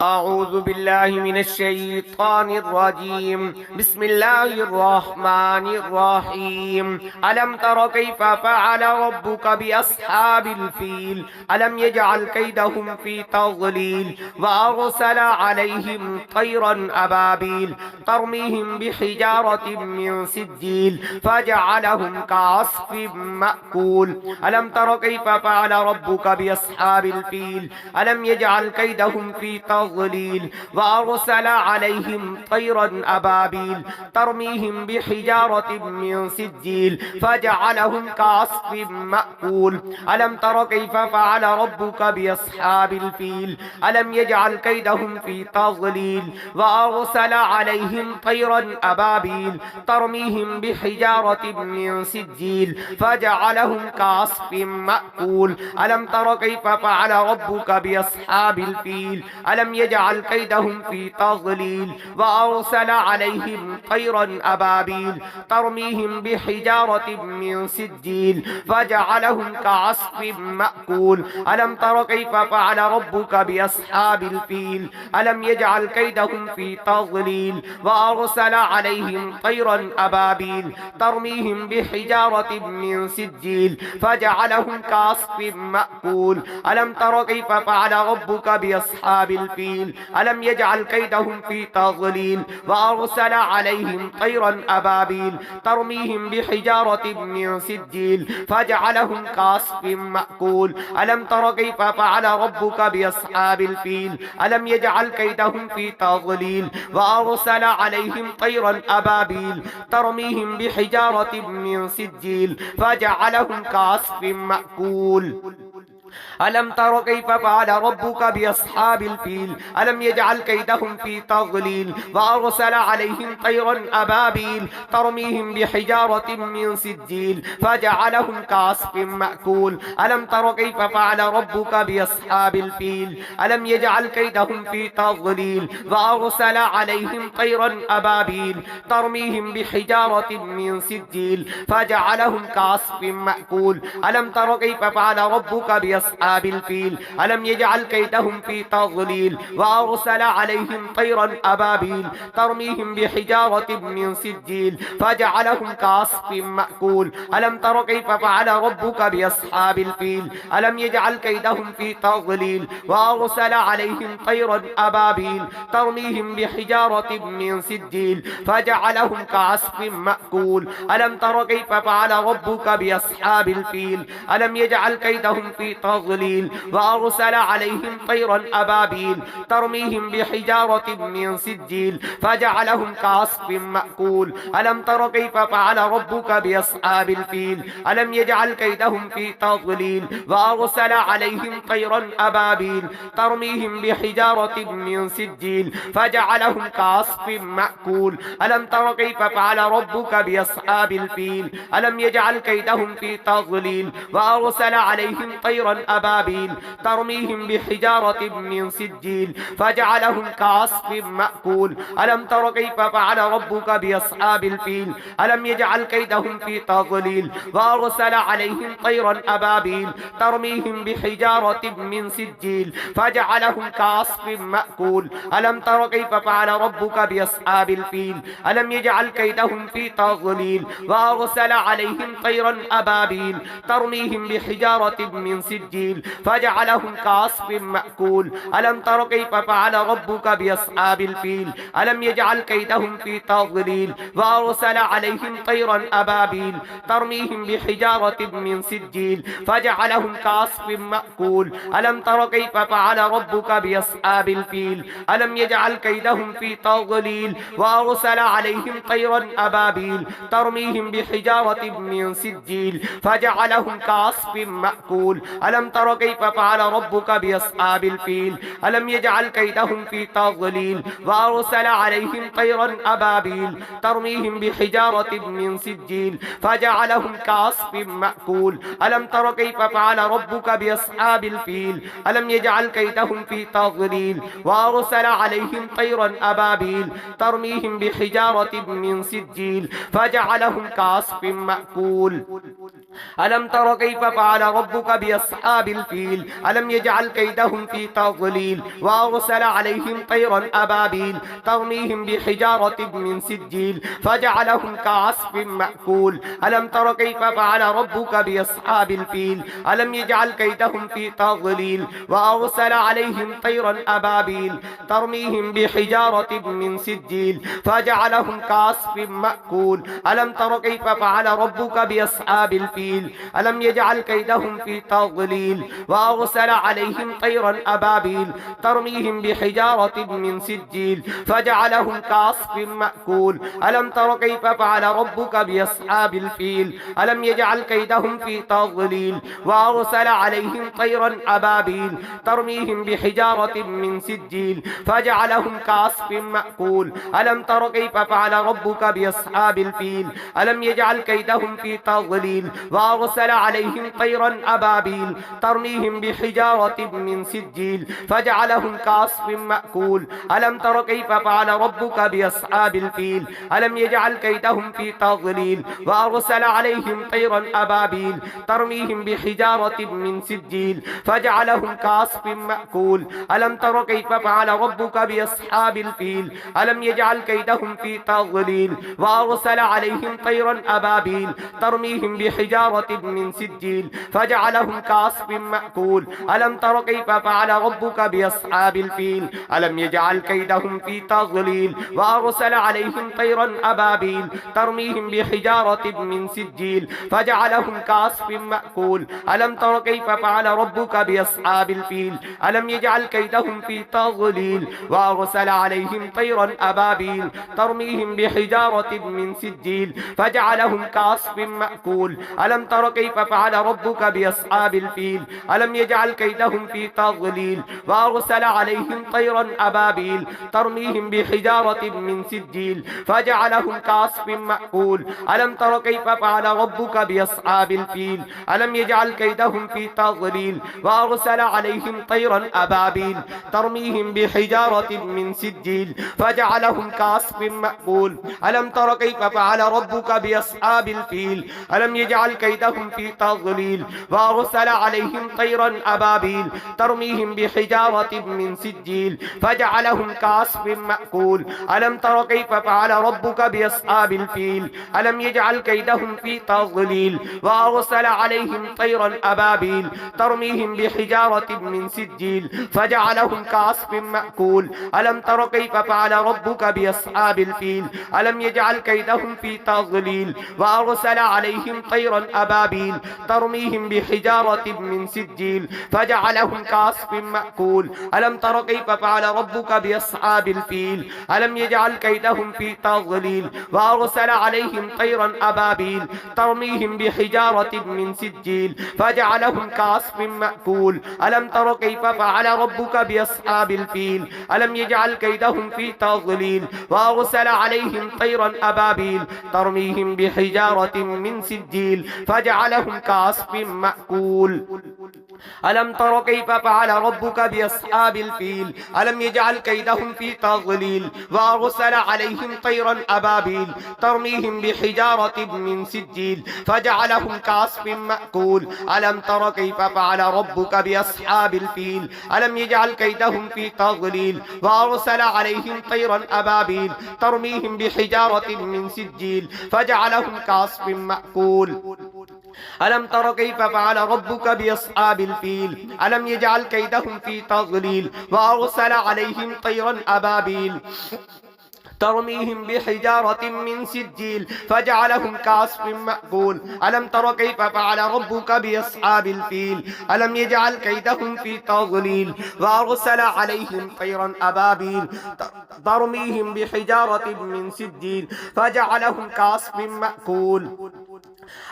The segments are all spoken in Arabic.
أعوذ بالله من الشيطان الرجيم. بسم الله الرحمن الرحيم. ألم تر كيف فعل ربك بأصحاب الفيل ألم يجعل كيدهم في تضليل وأرسل عليهم طيرا أبابيل ترميهم بحجارة من سجيل فجعلهم كعصف مأكول. ألم تر كيف فعل ربك بأصحاب الفيل ألم يجعل كيدهم في تضليل وأرسل عليهم طيرا أبابيل ترميهم بحجارة من سجيل فجعلهم كعصف مأكول. ألم تر كيف فعل ربك بأصحاب الفيل ألم يجعل كيدهم في تضليل وأرسل عليهم طيرا أبابيل ترميهم بحجارة من سجيل فجعلهم كعصف مأكول. ألم تر كيف فعل ربك بأصحاب الفيل ألم يجعل كيدهم في تضليل وأرسل عليهم طيرا أبابيل ترميهم بحجارة من سجيل فجعلهم كعصف مأكول. ألم تر كيف فعل ربك بأصحاب الفيل ألم يجعل كيدهم في تضليل وأرسل عليهم طيرا أبابيل ترميهم بحجارة من سجيل فجعلهم كعصف مأكول. ألم تر كيف فعل ربك بأصحاب الفيل ألم يجعل كيدهم في تضليل وأرسل عليهم طيرا أبابيل ترميهم بحجارة من سجيل فجعلهم كعصف مأكول. ألم تر كيف فعل ربك بأصحاب الفيل ألم يجعل كيدهم في تضليل وأرسل عليهم طيرا أبابيل ترميهم بحجارة من سجيل فجعلهم كعصف مأكول. ألم تر كيف فعل ربك بأصحاب الفيل ألم يجعل كيدهم في تضليل وأرسل عليهم طيرا أبابيل ترميهم بحجارة من سجيل فجعلهم كعصف مأكول. ألم تر كيف فعل ربك بأصحاب الفيل ألم يجعل كيدهم في تضليل وأرسل عليهم طيرا أبابيل ترميهم بحجارة من سجيل فجعلهم كعصف مأكول. ألم تر كيف فعل ربك بأصحاب الفيل ألم يجعل كيدهم في تضليل وأرسل عليهم طيرا أبابيل ترميهم بحجارة من سجيل فجعلهم كعصف مأكول. ألم تر كيف فعل ربك بأصحاب الفيل ألم يجعل كيدهم في تضليل وأرسل عليهم طيرا أبابيل ترميهم بحجارة من سجيل فجعلهم كعصف مأكول. ألم تر كيف فعل ربك بأصحاب الفيل ألم يجعل كيدهم في تضليل وأرسل عليهم طيرا أبابيل ترميهم بحجارة من سجيل فجعلهم كعصف مأكول. ألم تر كيف فعل ربك بأصحاب الفيل ألم يجعل كيدهم في تضليل وأرسل عليهم طيرا أبابيل ترميهم بحجارة من سجيل فجعلهم كعصف مأكول. ألم تر كيف فعل ربك بأصحاب الفيل ألم يجعل كيدهم في تضليل وأرسل عليهم طيرا أبابيل ترميهم بحجارة من سجيل فجعلهم كعصف مأكول. ألم تر كيف فعل ربك بأصحاب الفيل ألم يجعل كيدهم في تضليل وأرسل عليهم طيرا أبابيل ترميهم بحجارة من سجيل فجعلهم كعصف مأكول. ألم تر كيف فعل ربك بأصحاب الفيل ألم يجعل كيدهم في تضليل وأرسل عليهم طيرا أبابيل ترميهم بحجارة من سجيل فجعلهم كعصف مأكول. ألم تر كيف فعل ربك بأصحاب الفيل ألم يجعل كيدهم في تضليل وأرسل عليهم طيرا أبابيل ترميهم بحجارة من سجيل فجعلهم كعصف مأكول. ألم تر كيف فعل ربك بأصحاب الفيل ألم يجعل كيدهم في تضليل وأرسل عليهم طيرا أبابيل ترميهم بحجارة من سجيل فجعلهم كعصف مأكول. ألم تر كيف فعل ربك بأصحاب الفيل ألم يجعل كيدهم في تضليل وأرسل عليهم طيرا أبابيل ترميهم بحجارة من سجيل فجعلهم كعصف مأكول. ألم تر كيف فعل ربك بأصحاب الفيل ألم يجعل كيدهم في تضليل وأرسل عليهم طيرا أبابيل ترميهم بحجارة من سجيل فجعلهم كعصف مأكول. ألم تر كيف فعل ربك بأصحاب بأصحاب الفيل ألم يجعل كيدهم في تضليل وأرسل عليهم طيرا أبابيل ترميهم بحجارة من سجيل فجعلهم كعصف مأكول ألم تر كيف فعل ربك بأصحاب الفيل ألم يجعل كيدهم في تضليل وأرسل عليهم طيرا أبابيل ترميهم بحجارة من سجيل فجعلهم كعصف مأكول ألم تر كيف فعل ربك بأصحاب الفيل ألم يجعل كيدهم في تضليل وأرسل عليهم طيرا أبابيل ترميهم بحجارة من سجيل فجعلهم كعصف مأكول ألم تر كيف فعل ربك بأصحاب الفيل ألم يجعل كيدهم في تضليل وأرسل عليهم طيرا أبابيل ترميهم بحجارة من سجيل فجعلهم كعصف مأكول ألم تر كيف فعل ربك بأصحاب الفيل ألم يجعل كيدهم في تضليل وأرسل عليهم طيرا أبابيل ترميهم بحجارة من سجيل فجعلهم كعصف مأكول ألم تر كيف فعل ربك بأصحاب الفيل ألم يجعل كيدهم في تضليل وأرسل عليهم طيرا أبابيل ترميهم بحجارة من سجيل فجعلهم كعصف مأكول ألم تر كيف فعل ربك بأصحاب الفيل ألم يجعل كيدهم في تضليل وأرسل عليهم طيرا أبابيل ترميهم بحجارة من سجيل فجعلهم كعصف مأكول ألم تر كيف فعل ربك بأصحاب الفيل ألم يجعل كيدهم في تضليل وأرسل عليهم طيرا أبابيل ترميهم بحجارة من سجيل فجعلهم كعصف مأكول ألم تر كيف فعل ربك بأصحاب الفيل ألم يجعل كيدهم في تضليل وأرسل عليهم طيرا أبابيل ترميهم بحجارة من سجيل فجعلهم كعصف مأكول ألم تر كيف فعل ربك بأصحاب الفيل ألم يجعل كيدهم في تضليل وأرسل عليهم طيرا أبابيل ترميهم بحجارة من سجيل فجعلهم كعصف مأكول ألم تر كيف فعل ربك بأصحاب الفيل ألم يجعل كيدهم في تضليل وأرسل عليهم طيرا أبابيل ترميهم بحجارة من سجيل فجعلهم كعصف مأكول ألم تر كيف فعل ربك بأصحاب الفيل ألم يجعل كيدهم في تضليل وأرسل عليهم طيرا أبابيل ترميهم بحجارة من سجيل فجعلهم كعصف مأكول ألم تر كيف فعل ربك بأصحاب الفيل ألم يجعل كيدهم في تضليل وأرسل عليهم طيرا أبابيل ترميهم بحجارة من سجيل فجعلهم كعصف مأكول ألم تر كيف فعل ربك بأصحاب الفيل ألم يجعل كيدهم في تضليل وأرسل عليهم طيرا أبابيل ترميهم بحجارة من سجيل فجعلهم كعصف مأكول ألم تر كيف فعل ربك بأصحاب الفيل ألم يجعل كيدهم في تضليل وأرسل عليهم طيرا أبابيل ترميهم بحجارة من سجيل فجعلهم كعصف مأكول ألم تر كيف فعل ربك بأصحاب الفيل ألم يجعل كيدهم في تضليل وأرسل عليهم طيرا أبابيل ترميهم بحجارة من سجيل فجعلهم كعصف مأكول ألم تر كيف فعل ربك بأصحاب الفيل ألم يجعل كيدهم في تضليل وأرسل عليهم طيرا أبابيل ترميهم بحجارة من سجيل فجعلهم كعصف مأكول ألم تر كيف فعل ربك بأصحاب الفيل ألم يجعل كيدهم في تضليل وأرسل عليهم طيرا أبابيل ترميهم بحجارة من سجيل فجعلهم كعصف مأكول ألم تر كيف فعل ربك بأصحاب الفيل ألم يجعل كيدهم في تضليل وأرسل عليهم طيرا أبابيل ترميهم بحجارة من سجيل فجعلهم كعصف مأكول ألم تر كيف فعل ربك بأصحاب الفيل ألم يجعل كيدهم في تضليل وأرسل عليهم طيرا أبابيل ترميهم بحجارة من سجيل فجعلهم كعصف مأكول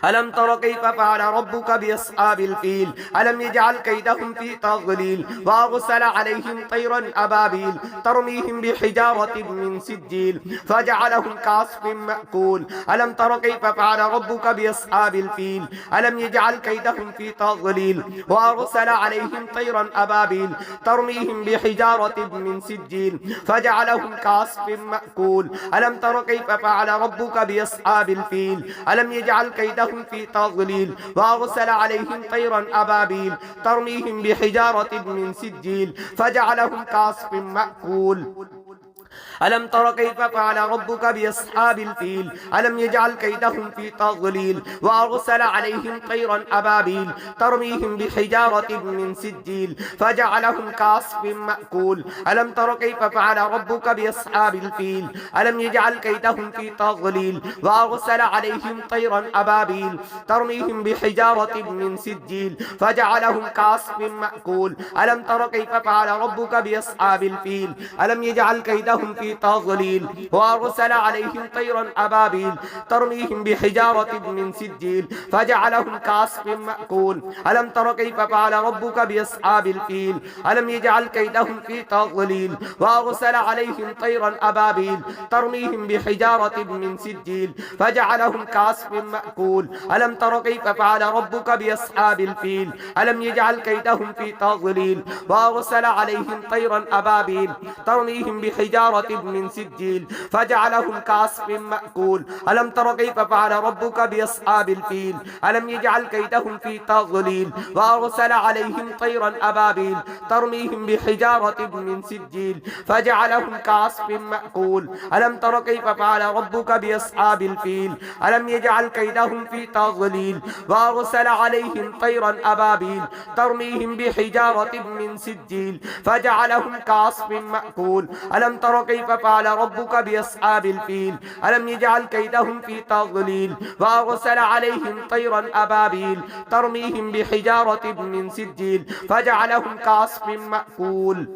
ألم تر كيف فعل ربك بأصحاب الفيل ألم يجعل كيدهم في تضليل وأرسل عليهم طيرا أبابيل ترميهم بحجارة من سجيل فجعلهم كعصف مأكول ألم تر كيف فعل ربك بأصحاب الفيل ألم يجعل كيدهم في تضليل وأرسل عليهم طيرا أبابيل ترميهم بحجارة من سجيل فجعلهم كعصف مأكول ألم تر كيف فعل ربك بأصحاب الفيل ألم يجعل كيدهم في تضليل وأرسل عليهم طيرا أبابيل ترميهم بحجارة من سجيل فجعلهم كعصف مأكول ألم تر كيف فعل ربك بأصحاب الفيل ألم يجعل كيدهم في تضليل وأرسل عليهم طيرا أبابيل ترميهم بحجارة من سجيل فجعلهم كعصف مأكول ألم تر كيف فعل ربك بأصحاب الفيل ألم يجعل كيدهم في تضليل وأرسل عليهم طيرا أبابيل ترميهم بحجارة من سجيل فجعلهم كعصف مأكول ألم تر كيف فعل ربك بأصحاب الفيل ألم يجعل كيدهم في تضليل وأرسل عليهم طيرا أبابيل ترميهم بحجارة من سجيل فجعلهم كعصف مأكول ألم تر كيف فعل ربك بأصحاب الفيل ألم يجعل كيدهم في تضليل وأرسل عليهم طيرا أبابيل ترميهم بحجارة من سجيل فجعلهم كعصف مأكول ألم تر كيف فعل ربك بأصحاب الفيل ألم يجعل كيدهم في تضليل وأرسل عليهم طيرا أبابيل ترميهم بحجارة من سجيل فجعلهم كعصف مأكول ألم تر كيف فعل ربك بأصحاب الفيل ألم يجعل كيدهم في تضليل وأرسل عليهم طيرا أبابيل ترميهم بحجارة من سجيل فجعلهم كعصف مأكول ألم تر كيف فعل ربك بأصحاب الفيل ألم يجعل كيدهم في تضليل وأرسل عليهم طيرا أبابيل ترميهم بحجارة من سجيل فجعلهم كعصف مأكول ألم تر كيف فعل ربك بأصحاب الفيل ألم يجعل كيدهم في تضليل وأرسل عليهم طيرا أبابيل ترميهم بحجارة من سجيل فجعلهم كعصف مأكول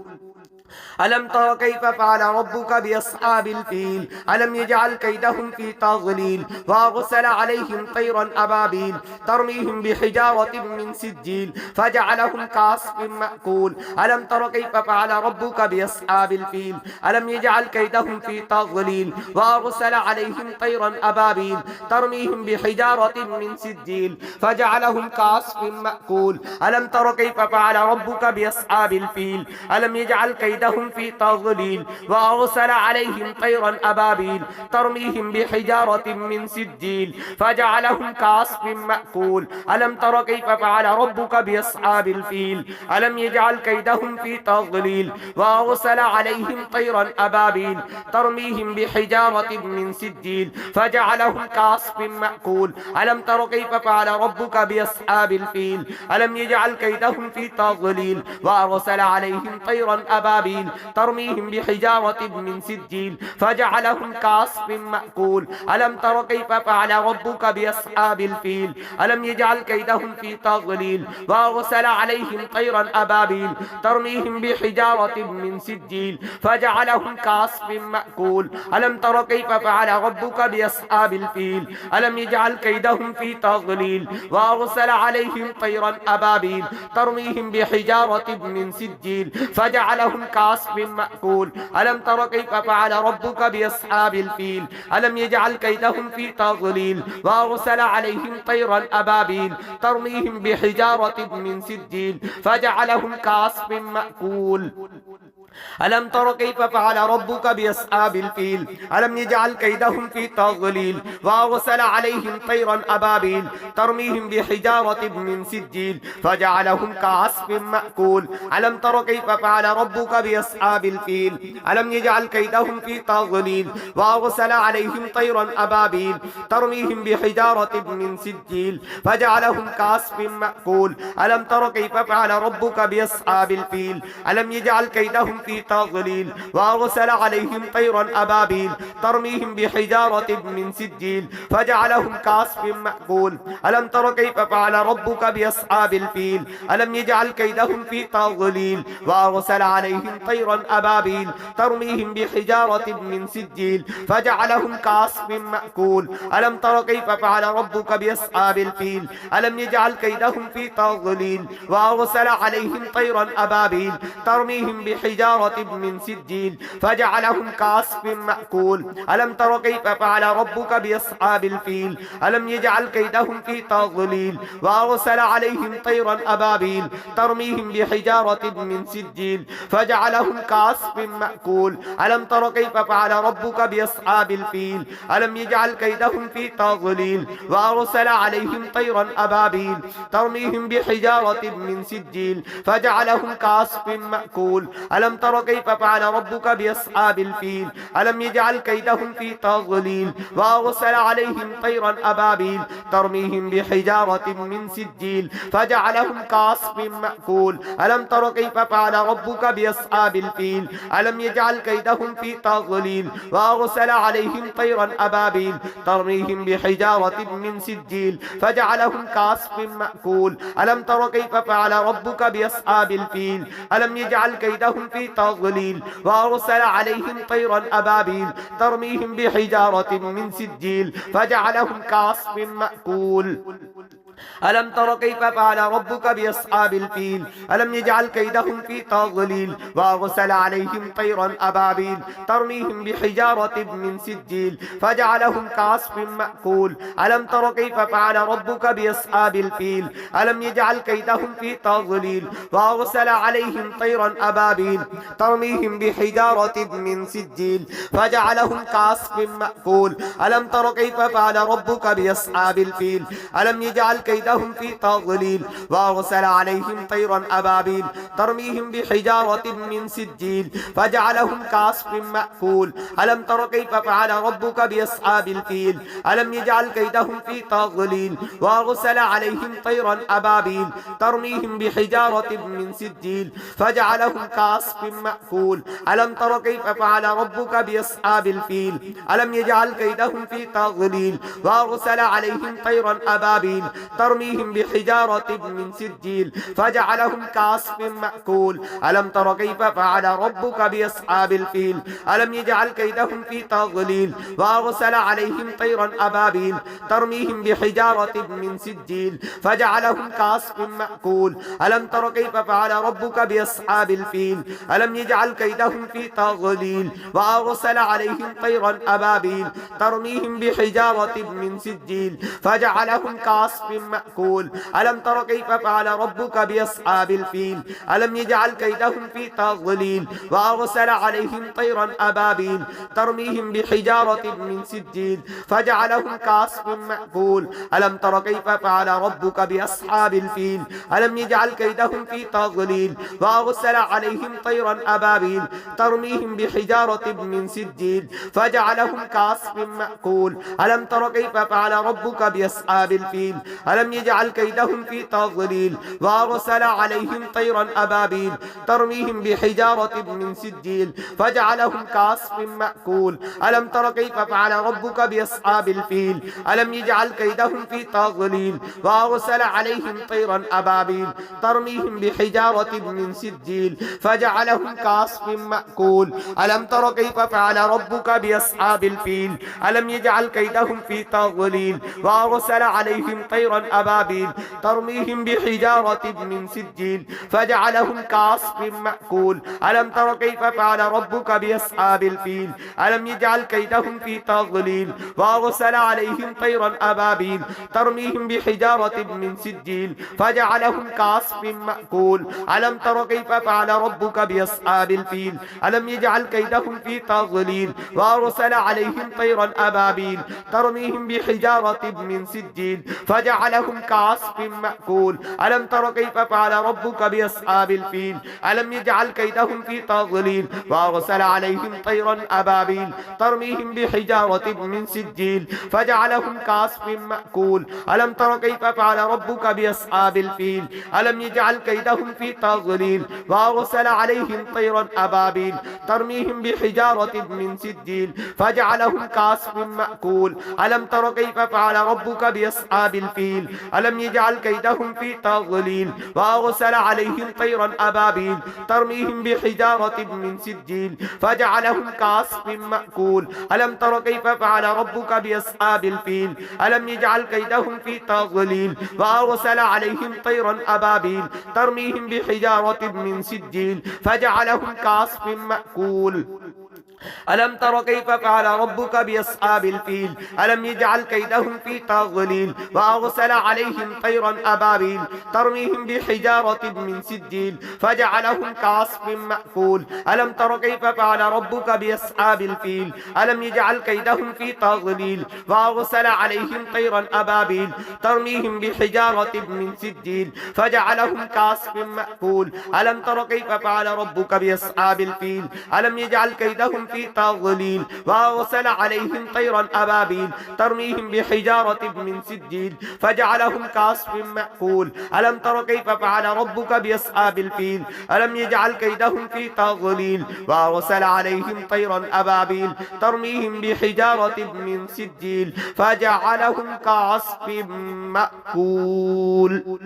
ألم تر كيف فعل ربك بأصحاب الفيل ألم يجعل كيدهم في تضليل وأرسل عليهم طيرا أبابيل ترميهم بحجارة من سجيل فجعلهم كعصف مأكول ألم تر كيف فعل ربك بأصحاب الفيل ألم يجعل كيدهم في تضليل وأرسل عليهم طيرا أبابيل ترميهم بحجارة من سجيل فجعلهم كعصف مأكول ألم تر كيف فعل ربك بأصحاب الفيل ألم يجعل كيدهم في تضليل وأرسل عليهم طيرا أبابيل ترميهم بحجارة من سجيل فجعلهم كعصف مأكول ألم تر كيف فعل ربك بأصحاب الفيل ألم يجعل كيدهم في تضليل وأرسل عليهم طيرا أبابيل ترميهم بحجارة من سجيل فجعلهم كعصف مأكول ألم تر كيف فعل ربك بأصحاب الفيل ألم يجعل كيدهم في تضليل وأرسل عليهم طيرا أبابيل ترميهم بحجارة من سجيل فجعلهم كعصف مأكول ألم تر كيف فعل ربك بأصحاب الفيل ألم يجعل كيدهم في تضليل وأرسل عليهم طيرا أبابيل ترميهم بحجارة من سجيل فجعلهم كعصف مأكول ألم تر كيف فعل ربك بأصحاب الفيل ألم يجعل كيدهم في تضليل وأرسل عليهم طيرا أبابيل ترميهم بحجارة من سجيل فجعلهم كعصف مأكول ألم تر كيف فعل ربك بأصحاب الفيل ألم يجعل كيدهم في تضليل وأرسل عليهم طيرا أبابيل ترميهم بحجارة من سجيل فجعلهم كعصف مأكول ألم تر كيف فعل ربك بأصحاب الفيل ألم يجعل كيدهم في تضليل وأرسل عليهم طيرا أبابيل ترميهم بحجارة من سجيل فجعلهم كعصف مأكول ألم تر كيف فعل ربك بأصحاب الفيل ألم يجعل كيدهم في تضليل وأرسل عليهم طيرا أبابيل ترميهم بحجارة من سجيل فجعلهم كعصف مأكول ألم تر كيف فعل ربك بأصحاب الفيل ألم يجعل كيدهم في تضليل وأرسل عليهم طيرا أبابيل ترميهم بحجارة من سجيل فجعلهم كعصف مأكول ألم تر كيف فعل ربك بأصحاب الفيل ألم يجعل كيدهم في تضليل وأرسل عليهم طيرا أبابيل ترميهم بحجارة من سجيل فجعلهم كعصف مأكول ألم تر كيف فعل ربك بأصحاب الفيل ألم يجعل كيدهم في تضليل وأرسل عليهم طيرا أبابيل ترميهم بحجارة بحجارة من سجيل فجعلهم كعصف مأكول ألم تر كيف فعل ربك بأصحاب الفيل ألم يجعل كيدهم في تضليل وأرسل عليهم طيرا أبابيل ترميهم بحجارة من سجيل فجعلهم كعصف مأكول ألم تر كيف فعل ربك بأصحاب الفيل ألم يجعل كيدهم في تضليل وأرسل عليهم طيرا أبابيل ترميهم بحجارة من سجيل فجعلهم كعصف مأكول ألم تر كيف فعل ربك بأصحاب الفيل ألم يجعل كيدهم في تضليل وأرسل عليهم طيرا أبابيل ترميهم بحجارة من سجيل فجعلهم كعصف مأكول ألم تر كيف فعل ربك بأصحاب الفيل ألم يجعل كيدهم في تضليل وأرسل عليهم طيرا أبابيل ترميهم بحجارة من سجيل فجعلهم كعصف مأكول ألم تر كيف فعل ربك بأصحاب الفيل ألم يجعل كيدهم في تضليل وأرسل عليهم طيرا أبابيل ترميهم بحجارة من سجيل فجعلهم كعصف مأكول ألم تر كيف فعل ربك بأصحاب الفيل ألم يجعل كيدهم في تضليل وأرسل عليهم طيرا أبابيل ترميهم بحجارة من سجيل فجعلهم كعصف مأكول ألم تر كيف فعل ربك بأصحاب الفيل ألم يجعل كيدهم في تضليل وأرسل عليهم طيرا أبابيل ترميهم بحجارة من سجيل فجعلهم كعصف مأكول ألم تر كيف فعل ربك بأصحاب الفيل ألم يجعل كيدهم في تضليل وأرسل عليهم طيرا أبابيل ترميهم بحجارة من سجيل فجعلهم كعصف مأكول ألم تر كيف فعل ربك بأصحاب الفيل ألم يجعل كيدهم في تضليل وأرسل عليهم طيرا أبابيل ترميهم بحجارة من سجيل فجعلهم كعصف مأكول ألم تر كيف فعل ربك بأصحاب الفيل ألم يجعل كيدهم في تضليل وأرسل عليهم طيرا أبابيل ترميهم بحجارة من سجيل فجعلهم كعصف مأكول ألم تر كيف فعل ربك بأصحاب الفيل ألم يجعل كيدهم في تضليل وأرسل عليهم طيرا أبابيل ترميهم بحجارة من سجيل فجعلهم كعصف مأكول ألم تر كيف فعل ربك بأصحاب الفيل ألم يجعل كيدهم في تضليل وأرسل عليهم طيرا أبابيل ترميهم بحجارة من سجيل فجعلهم كعصف مأكول ألم تر كيف فعل ربك بأصحاب الفيل ألم يجعل كيدهم في تضليل وأرسل عليهم طيرا أبابيل ترميهم بحجارة من سجيل فجعلهم كعصف مأكول ألم تر كيف فعل ربك بأصحاب الفيل ألم يجعل كيدهم في تضليل وأرسل عليهم طيرا أبابيل ترميهم بحجارة من سجيل فجعلهم كعصف مأكول ألم تر كيف فعل ربك بأصحاب الفيل ألم يجعل كيدهم في تضليل وأرسل عليهم طيرا أبابيل ترميهم بحجارة من سجيل فجعلهم كعصف مأكول ألم تر كيف فعل ربك بأصحاب الفيل ألم يجعل كيدهم في تضليل وأرسل عليهم طيرا أبابيل ترميهم بحجارة من سجيل فجعلهم كعصف مأكول ألم تر كيف فعل ربك بأصحاب الفيل ألم يجعل كيدهم في تضليل وأرسل عليهم طيرا أبابيل ترميهم بحجارة من سجيل فجعلهم كعصف مأكول ألم تر كيف فعل ربك بأصحاب الفيل ألم يجعل كيدهم في تضليل وأرسل عليهم طيرا أبابيل ترميهم بحجارة من سجيل فجعلهم كعصف مأكول ألم تر كيف فعل ربك بأصحاب الفيل ألم يجعل كيدهم في تضليل وأرسل عليهم طيرا أبابيل ترميهم بحجارة من سجيل فجعلهم كعصف مأكول ألم تر كيف فعل ربك بأصحاب الفيل ألم يجعل كيدهم في تضليل وأرسل عليهم طيرا أبابيل ترميهم بحجارة من سجيل فجعلهم كعصف مأكول ألم تر كيف فعل ربك بأصحاب الفيل ألم يجعل كيدهم في تضليل وأرسل عليهم طيرا أبابيل ترميهم بحجارة من سجيل فجعلهم كعصف مأكول ألم تر كيف فعل ربك بأصحاب الفيل ألم يجعل كيدهم في تضليل وأرسل عليهم طيرا أبابيل ترميهم بحجارة من سجيل فجعلهم كعصف مأكول ألم تر كيف فعل ربك بأصحاب الفيل ألم يجعل كيدهم في تضليل وأرسل عليهم طيرا أبابيل ترميهم بحجارة من سجيل فجعلهم كعصف مأكول ألم تر كيف فعل ربك بأصحاب الفيل ألم يجعل كيدهم في تضليل وأرسل عليهم طيرا أبابيل ترميهم بحجارة من سجيل فجعلهم كعصف مأكول ألم تر كيف فعل ربك بأصحاب الفيل ألم يجعل كيدهم في تضليل وأرسل عليهم طيرا أبابيل ترميهم بحجارة من سجيل فجعلهم كعصف مأكول ألم تر كيف فعل ربك بأصحاب الفيل ألم يجعل كيدهم في تضليل وأرسل عليهم طيرا أبابيل ترميهم بحجارة من سجيل فجعلهم كعصف مأكول ألم تر كيف فعل ربك بأصحاب الفيل ألم يجعل كيدهم في تضليل وأرسل عليهم طيرا أبابيل ترميهم بحجارة من سجيل فجعلهم كعصف مأكول